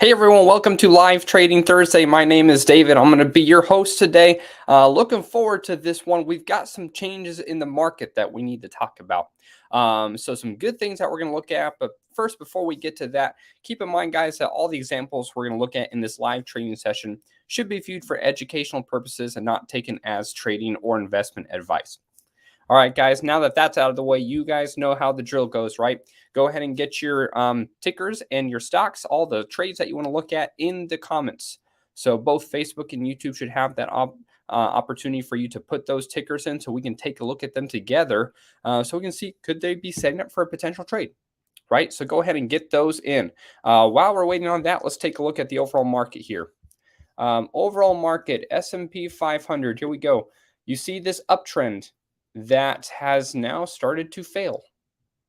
Hey everyone, welcome to Live Trading Thursday. My name is David. I'm going to be your host today. Looking forward to this one. We've got some changes in the market that we need to talk about. So some good things that we're going to look at. But first, before we get to that, keep in mind, guys, that all the examples we're going to look at in this live trading session should be viewed for educational purposes and not taken as trading or investment advice. All right, guys, now that that's out of the way, you guys know how the drill goes, right? Go ahead and get your tickers and your stocks, all the trades that you want to look at in the comments. So both Facebook and YouTube should have that opportunity for you to put those tickers in so we can take a look at them together so we can see could they be setting up for a potential trade, right? So go ahead and get those in. While we're waiting on that, let's take a look at the overall market here. Overall market, S&P 500, here we go. You see this uptrend that has now started to fail.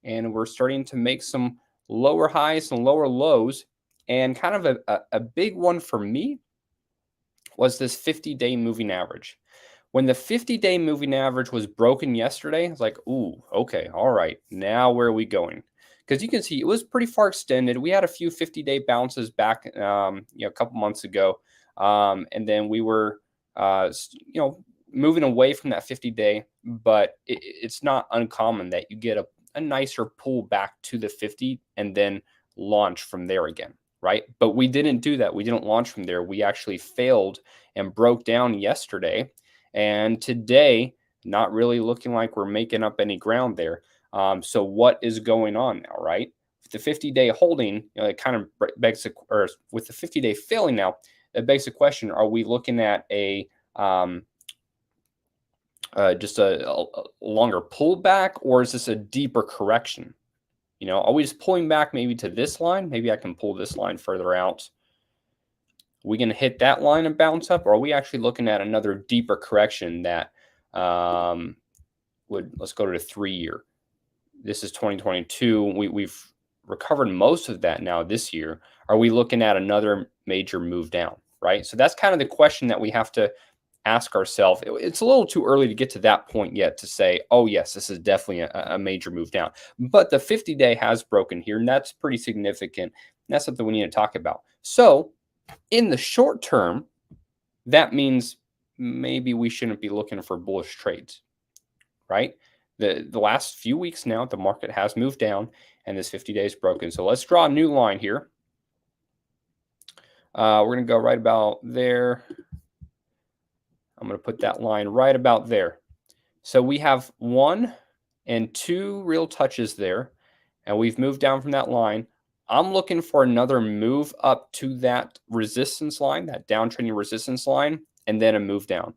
And we're starting to make some lower highs and lower lows. And kind of a big one for me was this 50-day moving average. When the 50-day moving average was broken yesterday, I was like, ooh, okay, all right, now where are we going? Because you can see it was pretty far extended. We had a few 50-day bounces back a couple months ago. And then we were, moving away from that 50-day, but it's not uncommon that you get a nicer pull back to the 50 and then launch from there again, right? But we didn't do that. We didn't launch from there. We actually failed and broke down yesterday. And today, not really looking like we're making up any ground there. So what is going on now, right? With the 50-day holding, it kind of begs, or with the 50-day failing now, it begs the question: are we looking at just a longer pullback, or is this a deeper correction? Are we just pulling back maybe to this line? Maybe I can pull this line further out. We going to hit that line and bounce up, or are we actually looking at another deeper correction that let's go to the 3-year. This is 2022. We've recovered most of that now this year. Are we looking at another major move down, right? So that's kind of the question that we have to ask ourselves. It's a little too early to get to that point yet to say, oh, yes, this is definitely a major move down. But the 50-day has broken here, and that's pretty significant. That's something we need to talk about. So in the short term, that means maybe we shouldn't be looking for bullish trades, right? The last few weeks now, the market has moved down, and this 50 days broken. So let's draw a new line here. We're going to go right about there. I'm going to put that line right about there. So we have 1 and 2 real touches there, and we've moved down from that line. I'm looking for another move up to that resistance line, that downtrending resistance line, and then a move down.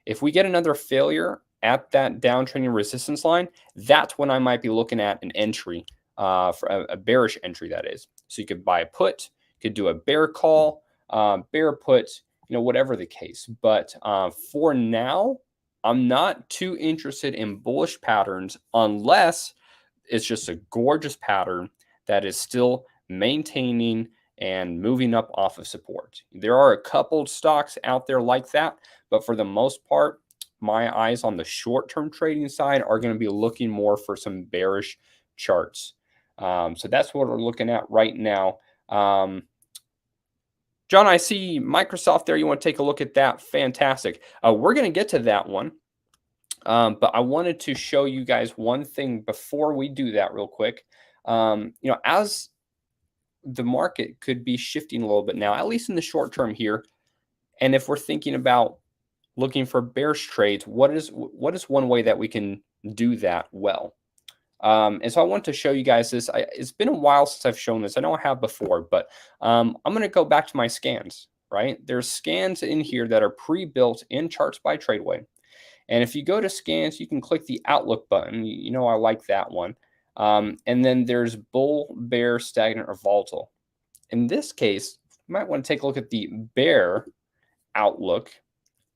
If we get another failure at that downtrending resistance line, that's when I might be looking at an entry, for a bearish entry, that is. So you could buy a put, you could do a bear call, bear put, whatever the case. But for now, I'm not too interested in bullish patterns unless it's just a gorgeous pattern that is still maintaining and moving up off of support. There are a couple stocks out there like that, but for the most part, my eyes on the short-term trading side are going to be looking more for some bearish charts. So that's what we're looking at right now. John, I see Microsoft there. You want to take a look at that? Fantastic. We're going to get to that one. But I wanted to show you guys one thing before we do that real quick. As the market could be shifting a little bit now, at least in the short term here. And if we're thinking about looking for bearish trades, what is one way that we can do that well? And so I want to show you guys this. It's been a while since I've shown this. I know I have before, but I'm going to go back to my scans, right? There's scans in here that are pre-built in Charts by Tradeway. And if you go to scans, you can click the Outlook button. I like that one. And then there's bull, bear, stagnant, or volatile. In this case, you might want to take a look at the bear outlook.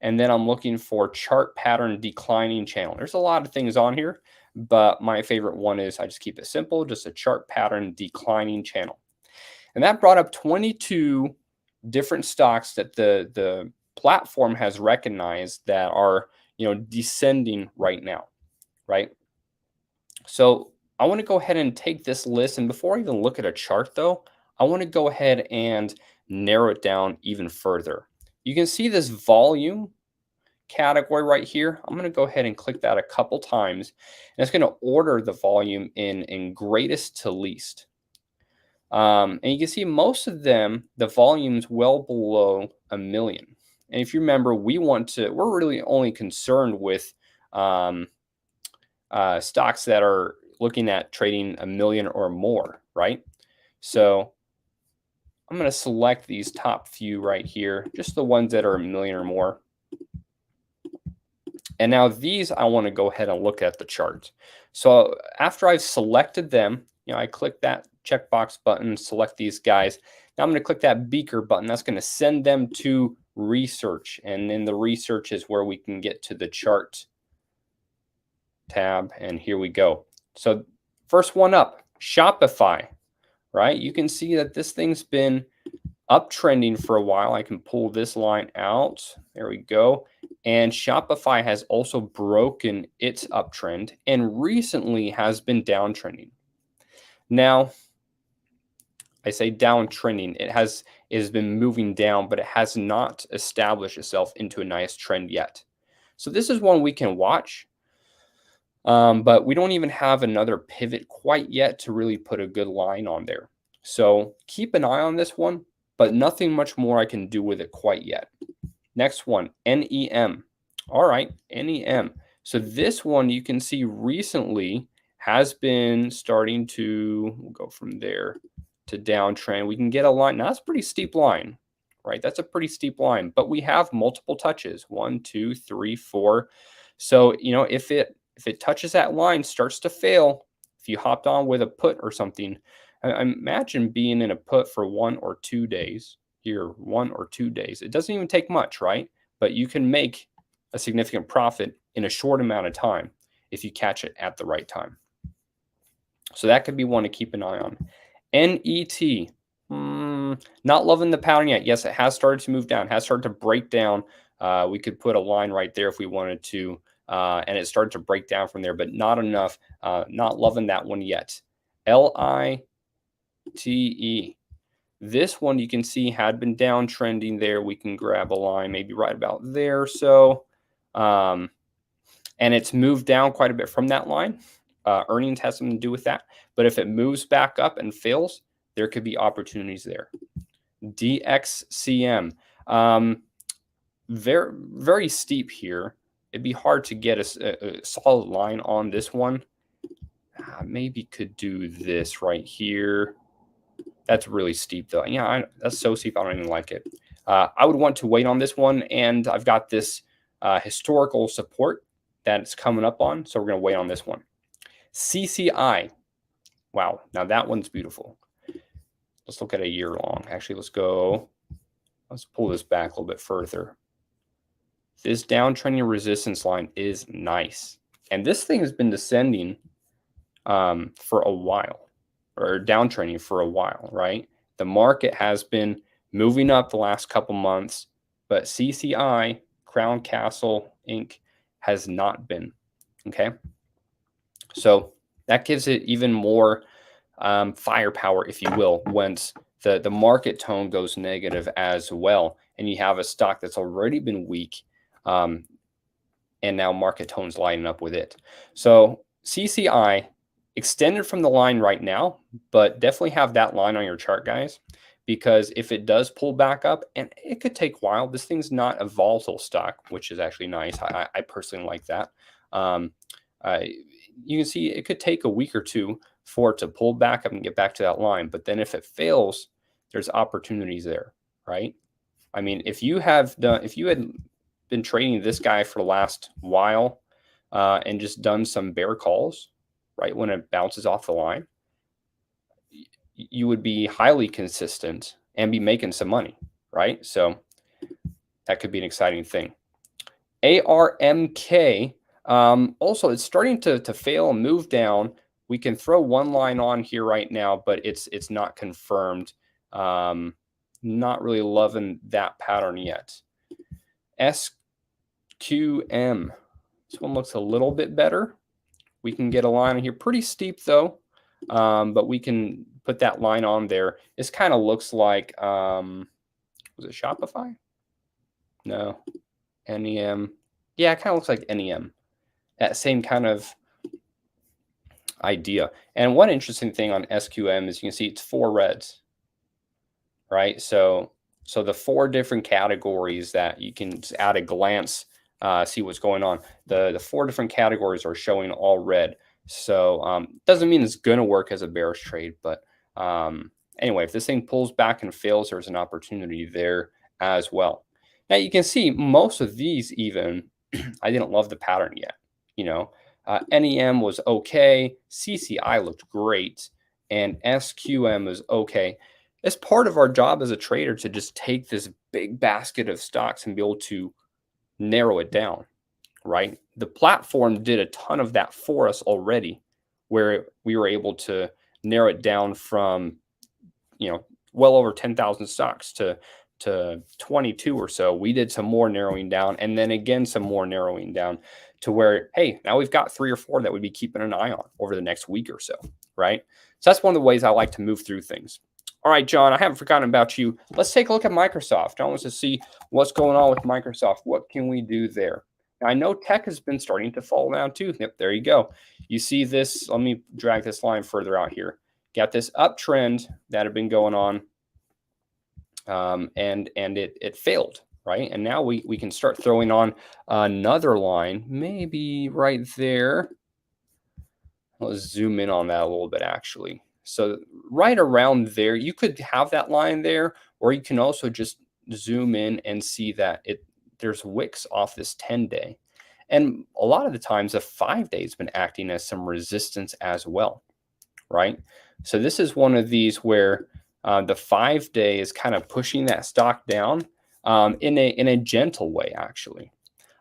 And then I'm looking for chart pattern declining channel. There's a lot of things on here, but my favorite one is, I just keep it simple, just a chart pattern declining channel. And that brought up 22 different stocks that the platform has recognized that are descending right now, right? So I want to go ahead and take this list, and before I even look at a chart though, I want to go ahead and narrow it down even further. You can see this volume category right here. I'm going to go ahead and click that a couple times, and it's going to order the volume in greatest to least. And you can see most of them, the volume's well below 1 million. And if you remember, we're really only concerned with stocks that are looking at trading 1 million or more, right? So I'm going to select these top few right here, just the ones that are 1 million or more. And now these, I want to go ahead and look at the chart. So after I've selected them, I click that checkbox button, select these guys. Now I'm going to click that beaker button. That's going to send them to research. And in the research is where we can get to the chart tab. And here we go. So first one up, Shopify, right? You can see that this thing's been uptrending for a while. I can pull this line out. There we go. And Shopify has also broken its uptrend and recently has been downtrending. Now, I say downtrending. It has been moving down, but it has not established itself into a nice trend yet. So this is one we can watch. But we don't even have another pivot quite yet to really put a good line on there. So keep an eye on this one, but nothing much more I can do with it quite yet. Next one, NEM. All right, NEM. So this one you can see recently has been starting to, we'll go from there to downtrend. We can get a line. Now that's a pretty steep line, right? That's a pretty steep line, but we have multiple touches. 1, 2, 3, 4. So, if it touches that line, starts to fail, if you hopped on with a put or something, I imagine being in a put for 1 or 2 days here, 1 or 2 days. It doesn't even take much, right? But you can make a significant profit in a short amount of time if you catch it at the right time. So that could be one to keep an eye on. NET, not loving the pattern yet. Yes, it has started to move down, has started to break down. We could put a line right there if we wanted to, and it started to break down from there, but not enough. Not loving that one yet. LITE. This one you can see had been downtrending there. We can grab a line maybe right about there. So, and it's moved down quite a bit from that line. Earnings has something to do with that. But if it moves back up and fails, there could be opportunities there. DXCM. Very, very steep here. It'd be hard to get a solid line on this one. Maybe could do this right here. That's really steep though. Yeah, that's so steep. I don't even like it. I would want to wait on this one, and I've got this historical support that it's coming up on, so we're going to wait on this one. CCI. Wow, now that one's beautiful. Let's look at a year long. Actually, let's pull this back a little bit further. This downtrending resistance line is nice. And this thing has been descending for a while, or downtrending for a while, right? The market has been moving up the last couple months, but CCI, Crown Castle Inc., has not been, okay? So that gives it even more firepower, if you will, once the market tone goes negative as well, and you have a stock that's already been weak, and now market tone's lining up with it. So CCI extended from the line right now, but definitely have that line on your chart, guys, because if it does pull back up, and it could take a while, this thing's not a volatile stock, which is actually nice. I personally like that. You can see it could take a week or two for it to pull back up and get back to that line. But then if it fails, there's opportunities there, right? I mean, if you had been trading this guy for the last while and just done some bear calls, right, when it bounces off the line, you would be highly consistent and be making some money, right? So that could be an exciting thing. ARMK, also it's starting to fail and move down. We can throw one line on here right now, but it's not confirmed. Not really loving that pattern yet. SQM. This one looks a little bit better. We can get a line here, pretty steep though, but we can put that line on there. This kind of looks like, was it Shopify? No, NEM. Yeah, it kind of looks like NEM. That same kind of idea. And one interesting thing on SQM is you can see it's 4 reds, right? So the 4 different categories that you can just at a glance see what's going on. The 4 different categories are showing all red. So doesn't mean it's going to work as a bearish trade, but anyway, if this thing pulls back and fails, there's an opportunity there as well. Now you can see most of these even, I didn't love the pattern yet, you know. NEM was okay, CCI looked great, and SQM was okay. It's part of our job as a trader to just take this big basket of stocks and be able to narrow it down, right? The platform did a ton of that for us already, where we were able to narrow it down from, you know, well over 10,000 stocks to 22 or so. We did some more narrowing down, and then again some more narrowing down to where, hey, now we've got 3 or 4 that we'd be keeping an eye on over the next week or so, right? So that's one of the ways I like to move through things. All right, John, I haven't forgotten about you. Let's take a look at Microsoft. I want to see what's going on with Microsoft. What can we do there? Now, I know tech has been starting to fall down too. Yep, there you go. You see this. Let me drag this line further out here. Got this uptrend that had been going on, and it failed, right? And now we can start throwing on another line, maybe right there. Let's zoom in on that a little bit, actually. So right around there, you could have that line there, or you can also just zoom in and see that there's wicks off this 10-day. And a lot of the times, the 5-day has been acting as some resistance as well, right? So this is one of these where the 5-day is kind of pushing that stock down in a gentle way, actually.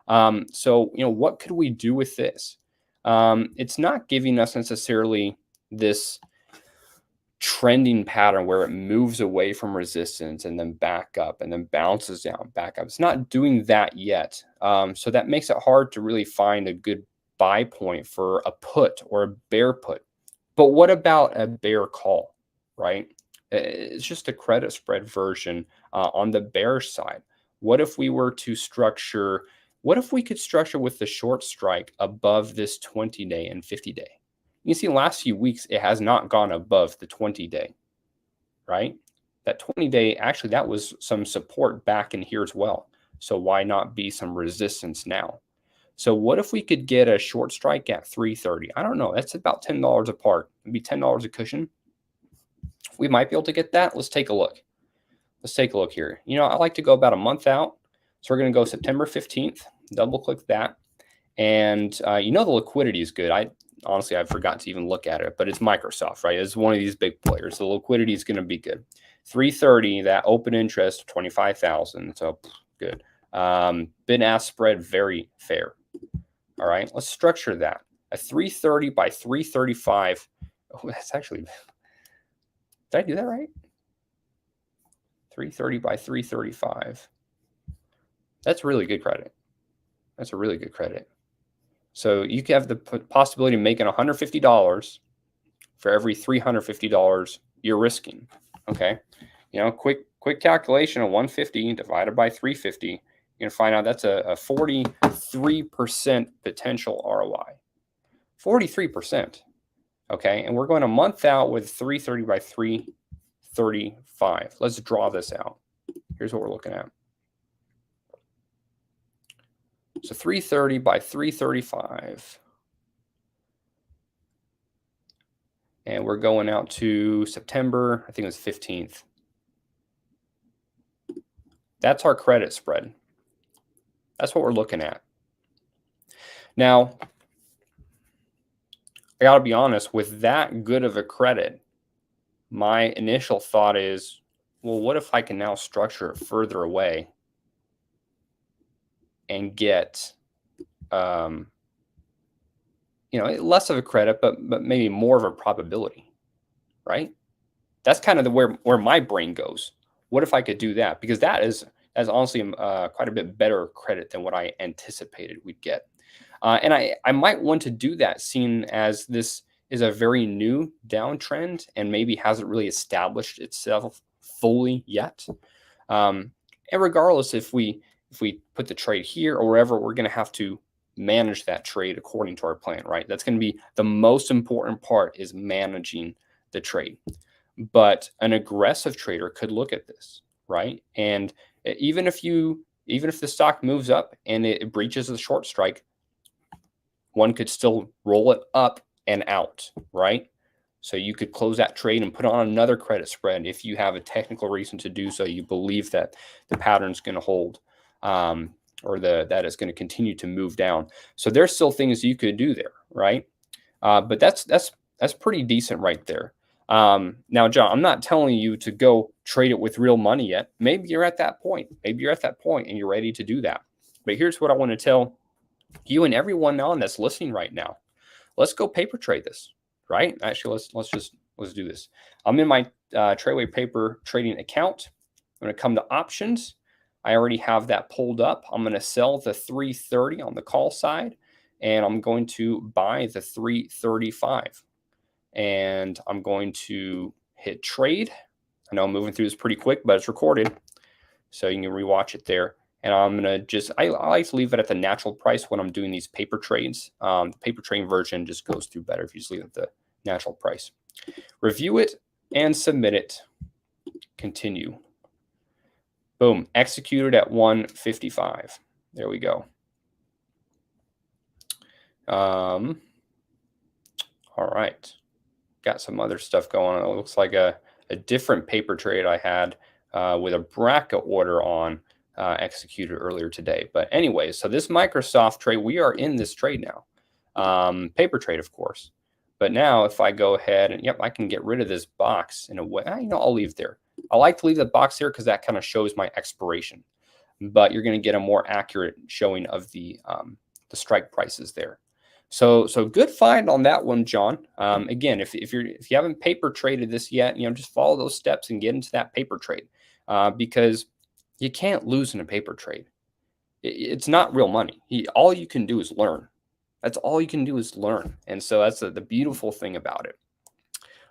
So, you know, what could we do with this? It's not giving us necessarily this trending pattern where it moves away from resistance and then back up and then bounces down, back up. It's not doing that yet. So that makes it hard to really find a good buy point for a put or a bear put. But what about a bear call, right? It's just a credit spread version on the bearish side. What if we were to structure, what if we could structure with the short strike above this 20-day and 50-day? You can see in the last few weeks, it has not gone above the 20-day, right? That 20-day, actually, that was some support back in here as well. So why not be some resistance now? So what if we could get a short strike at 330? I don't know. That's about $10 apart. It'd be $10 a cushion. We might be able to get that. Let's take a look. Let's take a look here. You know, I like to go about a month out. So we're going to go September 15th. Double click that. And you know the liquidity is good. Honestly, I forgot to even look at it, but it's Microsoft, right? It's one of these big players. The liquidity is going to be good. 330, that open interest, 25,000. So good. Bid-ask spread, very fair. All right, let's structure that. A 330 by 335. Oh, that's actually, did I do that right? 330 by 335. That's really good credit. That's a really good credit. So you have the possibility of making $150 for every $350 you're risking. Okay, you know, quick calculation of 150 divided by 350. You're gonna find out that's a 43% potential ROI. 43%. Okay, and we're going a month out with 330 by 335. Let's draw this out. Here's what we're looking at. So 330 by 335. And we're going out to September, I think it was 15th. That's our credit spread. That's what we're looking at. Now, I got to be honest, with that good of a credit, my initial thought is, well, what if I can now structure it further away and get, you know, less of a credit, but maybe more of a probability, right? That's kind of where my brain goes. What if I could do that? Because that's honestly quite a bit better credit than what I anticipated we'd get. And I might want to do that, seeing as this is a very new downtrend and maybe hasn't really established itself fully yet. And regardless, if we put the trade here or wherever, we're going to have to manage that trade according to our plan, right? That's going to be the most important part, is managing the trade. But an aggressive trader could look at this, right? And even if the stock moves up and it breaches the short strike, one could still roll it up and out, right? So you could close that trade and put on another credit spread if you have a technical reason to do so. You believe that the pattern's going to hold, or that it's going to continue to move down. So there's still things you could do there, right? But that's pretty decent right there. Now, John, I'm not telling you to go trade it with real money yet. Maybe you're at that point. Maybe you're at that point and you're ready to do that. But here's what I want to tell you and everyone on that's listening right now. Let's go paper trade this, right? Actually, let's do this. I'm in my Treyway paper trading account. I'm going to come to options. I already have that pulled up. I'm going to sell the 330 on the call side, and I'm going to buy the 335. And I'm going to hit trade. I know I'm moving through this pretty quick, but it's recorded, so you can rewatch it there. And I'm going to I like to leave it at the natural price when I'm doing these paper trades. The paper trading version just goes through better if you just leave it at the natural price. Review it and submit it. Continue. Boom. Executed at 155. There we go. All right. Got some other stuff going on. It looks like a different paper trade I had with a BRCA order on executed earlier today. But anyway, so this Microsoft trade, we are in this trade now. Paper trade, of course. But now if I go ahead and, I can get rid of this box in a way. I'll leave there. I like to leave the box here because that kind of shows my expiration. But you're going to get a more accurate showing of the strike prices there. So good find on that one, John. Again, if you haven't paper traded this yet, just follow those steps and get into that paper trade, because you can't lose in a paper trade. It's not real money. All you can do is learn. That's all you can do is learn. And so that's the beautiful thing about it.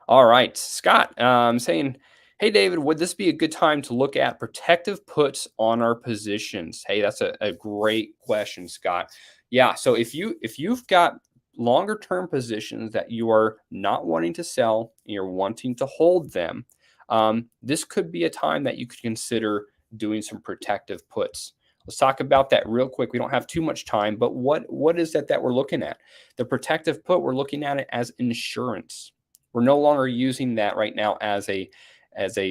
All right, Scott, saying, hey, David, would this be a good time to look at protective puts on our positions? Hey, that's a great question, Scott. Yeah, so if you've got longer term positions that you are not wanting to sell and you're wanting to hold them, this could be a time that you could consider doing some protective puts. Let's talk about that real quick. We don't have too much time, but what is that we're looking at? The protective put, we're looking at it as insurance. We're no longer using that right now as a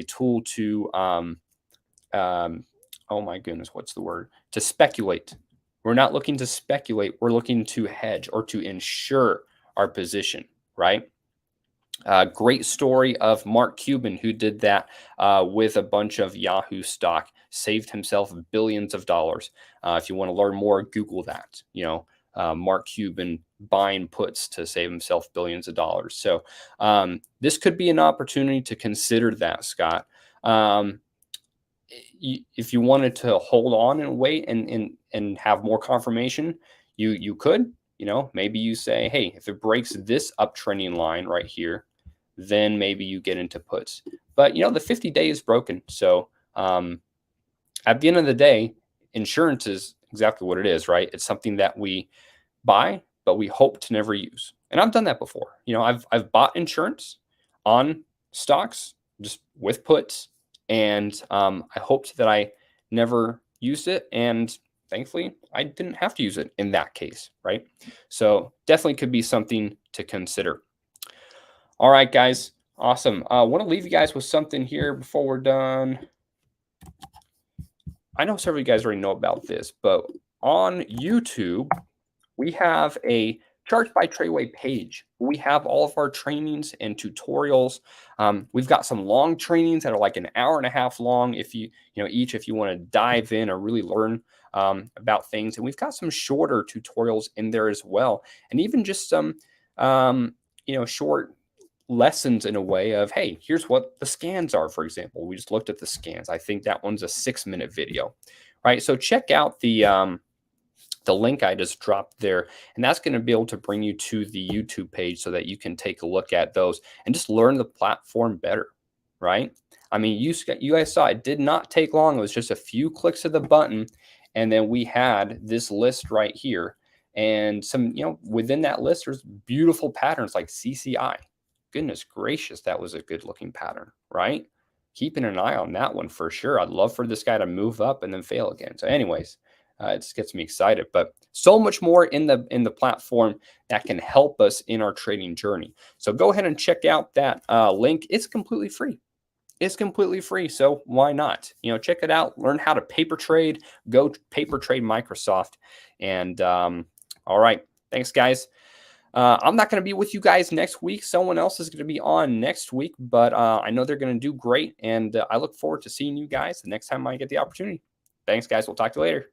tool to oh my goodness, what's the word? To speculate. We're not looking to speculate. We're looking to hedge or to insure our position, right? Great story of Mark Cuban, who did that with a bunch of Yahoo stock, saved himself billions of dollars. If you want to learn more, Google that. Mark Cuban buying puts to save himself billions of dollars. So this could be an opportunity to consider that, Scott. If you wanted to hold on and wait and have more confirmation, you could. Maybe you say, hey, if it breaks this uptrending line right here, then maybe you get into puts. But the 50-day is broken. So at the end of the day, insurance is exactly what it is, right? It's something that we buy, but we hope to never use. And I've done that before. I've bought insurance on stocks just with puts, and I hoped that I never used it, and thankfully I didn't have to use it in that case, right? So definitely could be something to consider. All right, guys, awesome. I want to leave you guys with something here before we're done. I know several of you guys already know about this, but on YouTube, we have a Charts by Treyway page. We have all of our trainings and tutorials. We've got some long trainings that are like an hour and a half long if you want to dive in or really learn about things. And we've got some shorter tutorials in there as well. And even just some, short lessons in a way of, hey, here's what the scans are, for example. We just looked at the scans. I think that one's a 6-minute video, right? So check out the The link I just dropped there, and that's going to be able to bring you to the YouTube page so that you can take a look at those and just learn the platform better, right? I mean, you guys saw it did not take long. It was just a few clicks of the button, and then we had this list right here. And some, within that list, there's beautiful patterns like CCI. Goodness gracious, that was a good looking pattern, right? Keeping an eye on that one for sure. I'd love for this guy to move up and then fail again. So anyways, it just gets me excited. But so much more in the platform that can help us in our trading journey. So go ahead and check out that link. It's completely free. It's completely free. So why not? Check it out. Learn how to paper trade. Go paper trade Microsoft. And all right. Thanks, guys. I'm not going to be with you guys next week. Someone else is going to be on next week, but I know they're going to do great. And I look forward to seeing you guys the next time I get the opportunity. Thanks, guys. We'll talk to you later.